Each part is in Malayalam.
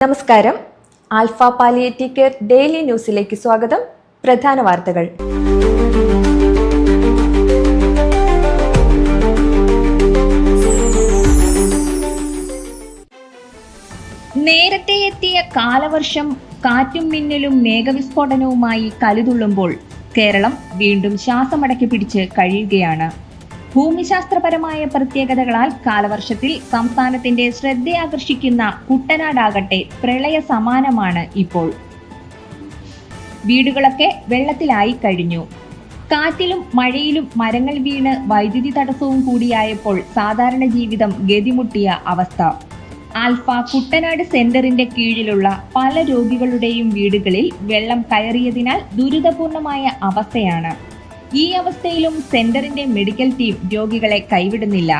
നമസ്കാരം. ആൽഫ പാലിയേറ്റീവ് കെയർ ഡെയിലി ന്യൂസിലേക്ക് സ്വാഗതം. പ്രധാന വാർത്തകൾ. നേരത്തെ എത്തിയ കാലവർഷം കാറ്റും മിന്നലും മേഘവിസ്ഫോടനവുമായി കലിതുള്ളുമ്പോൾ കേരളം വീണ്ടും ശ്വാസമടക്കി പിടിച്ച് കഴിയുകയാണ്. ഭൂമിശാസ്ത്രപരമായ പ്രത്യേകതകളാൽ കാലവർഷത്തിൽ സംസ്ഥാനത്തിന്റെ ശ്രദ്ധയാകർഷിക്കുന്ന കുട്ടനാടാകട്ടെ പ്രളയ സമാനമാണ് ഇപ്പോൾ. വീടുകളൊക്കെ വെള്ളത്തിലായി കഴിഞ്ഞു. കാറ്റിലും മഴയിലും മരങ്ങൾ വീണ് വൈദ്യുതി തടസ്സവും കൂടിയായപ്പോൾ സാധാരണ ജീവിതം ഗതിമുട്ടിയ അവസ്ഥ. ആൽഫ കുട്ടനാട് സെന്ററിന്റെ കീഴിലുള്ള പല രോഗികളുടെയും വീടുകളിൽ വെള്ളം കയറിയതിനാൽ ദുരിതപൂർണമായ അവസ്ഥയാണ്. ഈ അവസ്ഥയിലും സെന്ററിന്റെ മെഡിക്കൽ ടീം രോഗികളെ കൈവിടുന്നില്ല.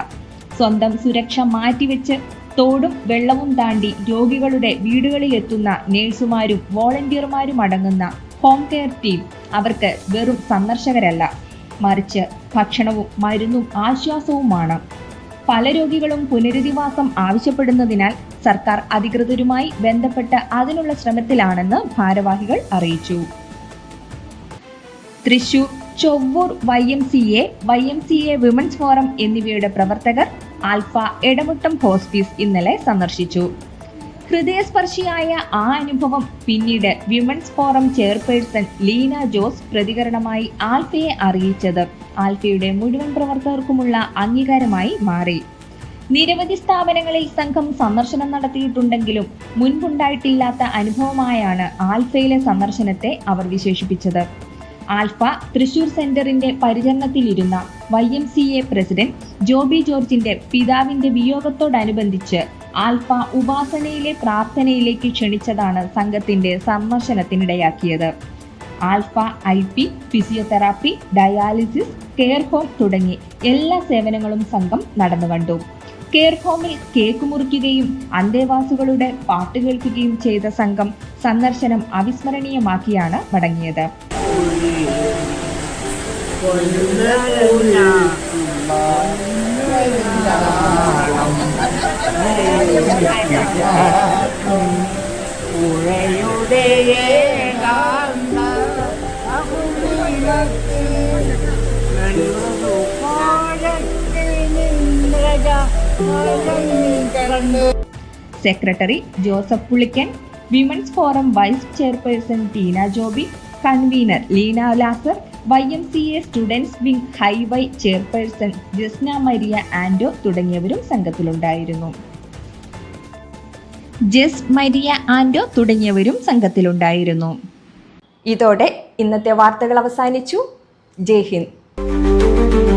സ്വന്തം സുരക്ഷ മാറ്റിവെച്ച് തോടും വെള്ളവും താണ്ടി രോഗികളുടെ വീടുകളിലെത്തുന്ന നഴ്സുമാരും വോളണ്ടിയർമാരും അടങ്ങുന്ന ഹോം കെയർ ടീം അവർക്ക് വെറും സന്ദർശകരല്ല, മറിച്ച് ഭക്ഷണവും മരുന്നും ആശ്വാസവുമാണ്. പല രോഗികളും പുനരധിവാസം ആവശ്യപ്പെടുന്നതിനാൽ സർക്കാർ അധികൃതരുമായി ബന്ധപ്പെട്ട് അതിനുള്ള ശ്രമത്തിലാണെന്ന് ഭാരവാഹികൾ അറിയിച്ചു. Thrissur Chovvur YMCA women's forum എന്നിവയുടെ പ്രവർത്തകർ ആൽഫ എടമുട്ടം ഹോസ്പീസ് ഇന്നലെ സന്ദർശിച്ചു. ഹൃദയസ്പർശിയായ ആ അനുഭവം പിന്നീട് women's forum chairperson Leena Jose പ്രതികരണമായി ആൽഫയെ അറിയിച്ചത് ആൽഫയുടെ മുഴുവൻ പ്രവർത്തകർക്കുമുള്ള അംഗീകാരമായി മാറി. നിരവധി സ്ഥാപനങ്ങളിൽ സംഘം സന്ദർശനം നടത്തിയിട്ടുണ്ടെങ്കിലും മുൻപുണ്ടായിട്ടില്ലാത്ത അനുഭവമായാണ് ആൽഫയിലെ സന്ദർശനത്തെ അവർ വിശേഷിപ്പിച്ചത്. ആൽഫ തൃശൂർ സെന്ററിന്റെ പരിചരണത്തിലിരുന്ന YMCA പ്രസിഡന്റ് ജോബി ജോർജിന്റെ പിതാവിന്റെ വിയോഗത്തോടനുബന്ധിച്ച് ആൽഫ ഉപാസനയിലെ പ്രാർത്ഥനയിലേക്ക് ക്ഷണിച്ചതാണ് സംഘത്തിന്റെ സന്ദർശനത്തിനിടയാക്കിയത്. Alpha IP, physiotherapy, dialysis, care home തുടങ്ങി എല്ലാ സേവനങ്ങളും സംഘം നടന്നു കണ്ടു. കെയർ ഹോമിൽ കേക്ക് മുറിക്കുകയും അന്തേവാസികളുടെ പാട്ട് കേൾക്കുകയും ചെയ്ത സംഘം സന്ദർശനം അവിസ്മരണീയമാക്കിയാണ് മടങ്ങിയത്. Secretary Joseph Pulickan, women's forum vice chairperson Teena Joby, convener Leena Lazar, YMCA students wing ഹൈവൈ ചെയർപേഴ്സൺ ജസ്ന മരിയ ആൻഡോ തുടങ്ങിയവരും സംഘത്തിലുണ്ടായിരുന്നു. ഇതോടെ ഇന്നത്തെ വാർത്തകൾ അവസാനിച്ചു. ജയ് ഹിന്ദ്.